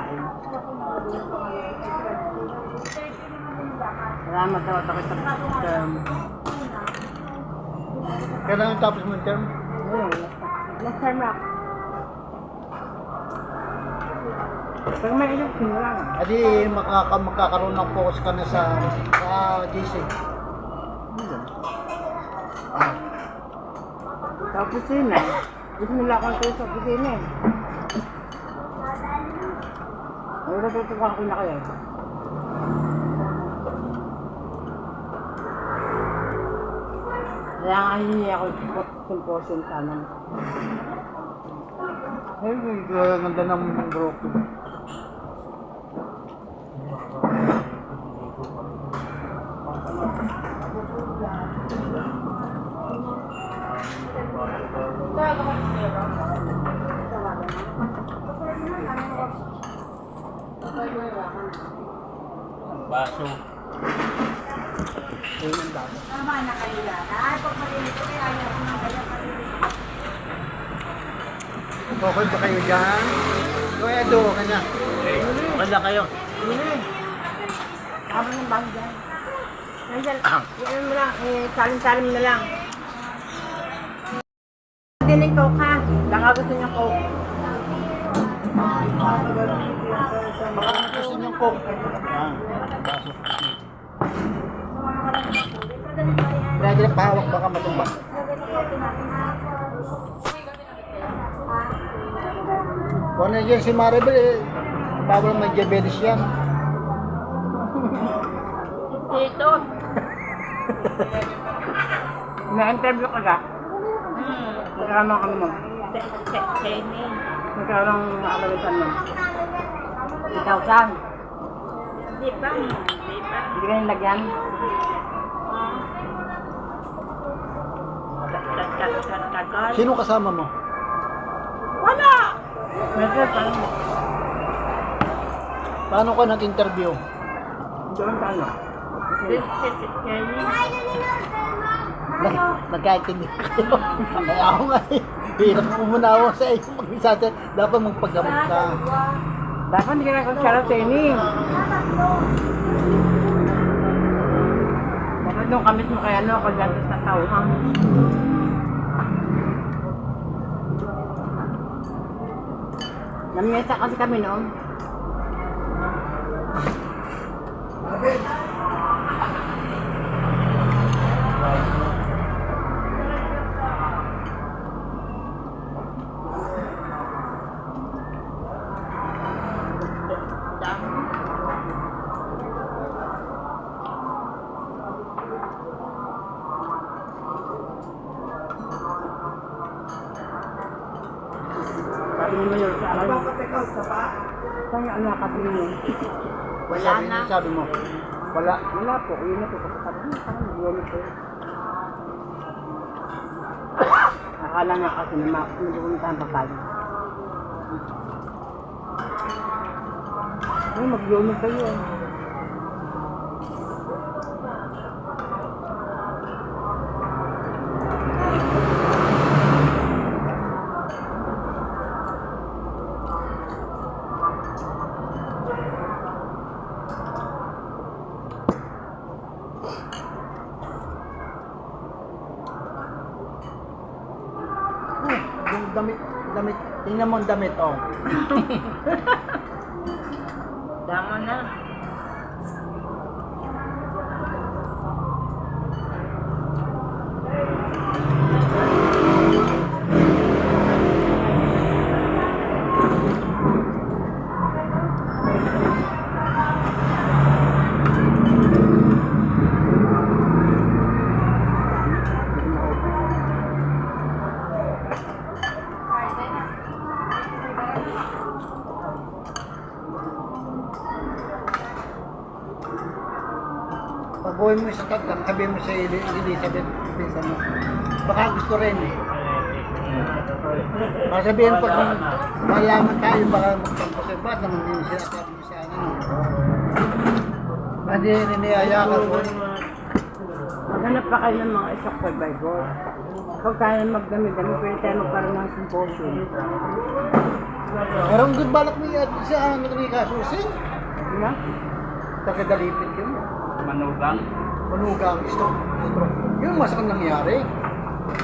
kain. Salamat daw ako sa term. Kailan yung tapos mo yung term? Ayun, last term ako. Pag may election lang. Adi magkakaroon ng focus ka na sa GC. Sa opisina. Gusto nila akong tayo sa opisina eh. Ay, natutukan ko na kayo. Kaya nga hindi ako symposium sana. Ay, ganda ng broken. Baso. Tama na kayo yan. Ay, pag marinig ko, kaya ayaw ko nang kaya marinig. Okay ba kayo dyan? Kuya Do, kanya. Okay na kayo. Tama ng bago dyan. Nandiyan, yan mo lang, salim-salim na lang. Dinig ko ka. Baka gusto niya ko. Baka gusto niyong coke. Yan. Baso. Lagi na pahawak baka matumbak. Kung na dyan si Maribel eh, bawal may diabetes yan. Dito. Na-interview ka ka? Nagkaroon kami mo. Training. Nagkaroon ng abalitan mo. Ikaw saan? Di ba? Hindi ka nilagyan? Tagal. Sino kasama mo? Wala! Medyo parang Paano ka nag-interview? doon sa ano? Training. Nagkaintindi kayo. Kaya ako nga eh. Hirap po muna ako sa iyo mag-isate. Dapat magpagamot ka. Dapat hindi ka nagkaroon training. Dapat nung kamit mo kaya ano, pagdating sa tauhang. Namiyesa kasi kami noon. Sabi mo yun sa akin. Saan yung anak kasi yun? Wala na. Sabi mo. Wala. Wala po, yun na po. Sabi mo, parang nag-uwalip ko yun. Akala nga kasi na magpupuntahan pa tayo. Ay, mag-uwalip kayo. Yung damit. Tingnan mo ang damit, oh. Dama na. Pag-uwi mo sa tatlak, sabihin mo sa Elizabeth, pinsan mo. Baka gusto rin eh. Baka sabihin pag malaman tayo, baka magpapasay. Ba't naman din sila sabi mo sa ano? Hindi niniyaya ka po. Maghanap pa kayo ng mga isang survivor. Kung kaya magdami-dami, pwede tayo magkaroon ng symposium. Merong good balak ni siya ang kasusin. Na? Tagadalipin yun. Manugang. Manugang, stroke. Yun masakang nangyari.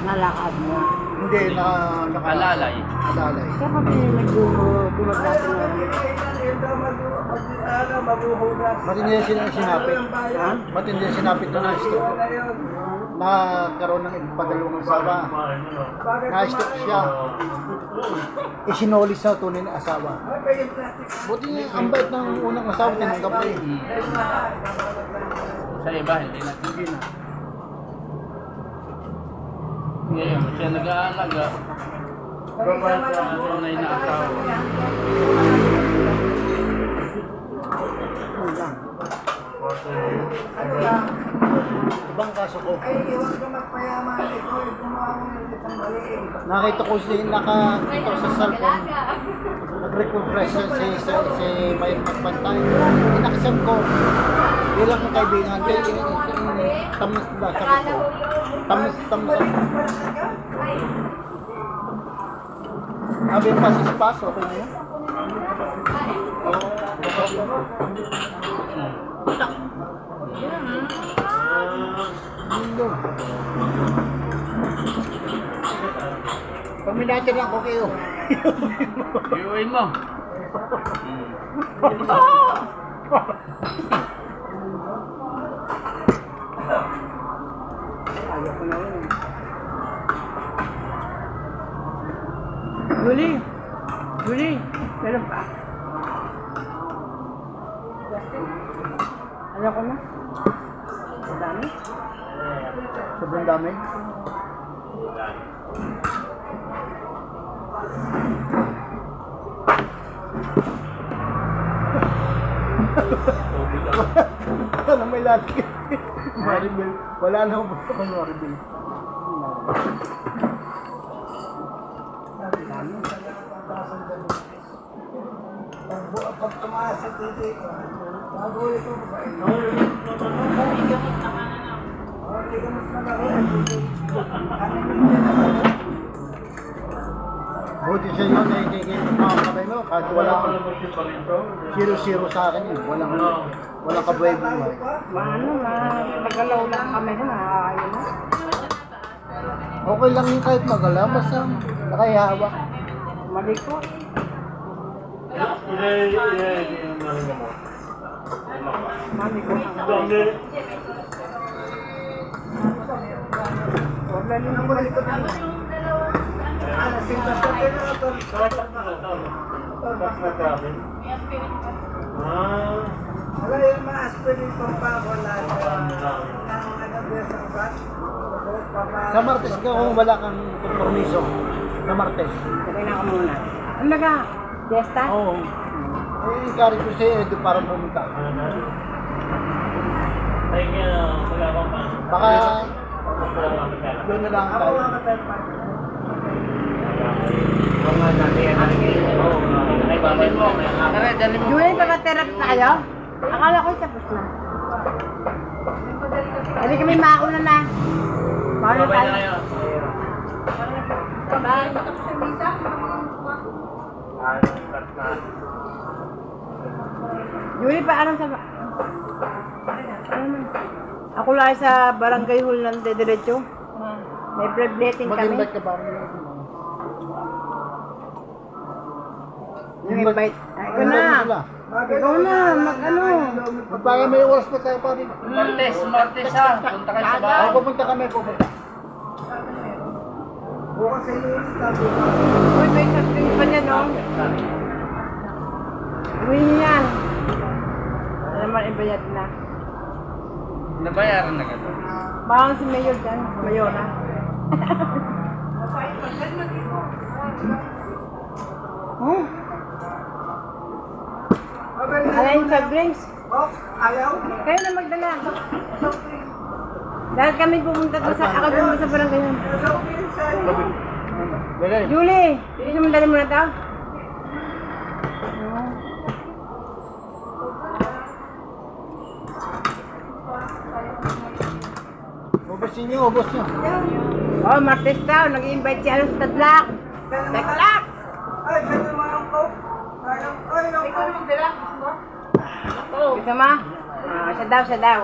Nalakad mo. Hindi na Alalay. Alalay. Kaya kami nagdulog natin na Matindi yung sinapit. Ha? Matindi yung sinapit na na-stroke. Nagkaroon ng ipadalawang asawa. Na-stroke siya. Isinolis sa tunay na asawa. Buti niya, ang bait ng unang asawa, tinanggap na eh. Sa iba, hindi na. Hindi na. Ngayon, siya nag-aalaga. Tunay na asawa. Ibang kaso ko. Ay, iwan ka magpayaman. Ito, gumawa mo ng isang mali. Nakita ko nakita ko sa cellphone. Nag-request si Mike Magpantay. Inakisan ko. Bilang ng kaibigan. Tamis ba? Sabi ko. Tamis. Sabi yung pasispas. Okay na yun? Paminati lang ko kayo. Iuwi mo. ayaw ko na yun. Julie, meron pa. Ayaw ko na. Ang dami. Sobrang dami. Wala may lagi. Maribel. Wala na ako basta kung Maribel. Pag tumaas sa titi ko, bago ito ba? Buti sa inyo na hindi kayo magmamabay mo. Kahit wala kang 0-0 sa akin eh. Walang kabuhay-buhay. Maano na, magalaw lang kami na, ayaw na. Okay lang yung kahit magalaw. Basta nakahihawak. Mali ko. Mali ko. Wala rin naman. Wala yung mga aspirin pang wala ng nagabiyas ang bat. Sa Martes ka kung wala kang kompromiso. Sa Martes. Sabay na ako muna. Ang laga, Desta? Oo. I-encourage ko si Edo para pumunta. Baka doon na lang tayo. Julie, pagka-therapy tayo? Akala ko tapos na. Hindi kami mauna na. Mauna tayo. Julie, paano sa... Ano man? Ako lang sa barangay hall ng Dediretso. May pre-bleting kami. Mag-invite ka ba? Yung invite. Ay, ikaw na. Ikaw na, mag-ano. Para may oras pa tayo pa rin. Martes ha. Punta kayo sa bahay. Pupunta kami, pupunta. Bukas sa ilista. Uy, may sabihin pa niya, no? Uwi niya yan. Ano naman, ibayad na. Nabayaran na ka to. Baka si Mayor dyan. Mayor na. Oh, ala yung soft drinks. Oh, ayaw? Kayo na magdala. Dahil kami pumunta doon sa, ako doon sa barangay yun. Dali. Julie, gusto mo dali mo na ito? Ubusin nyo, ubus nyo. Oh, Martes daw, nag-i-invite si ano sa Tadlak. Tadlak! Ay, ganun mga ang Gusto mo? Siya daw, siya daw.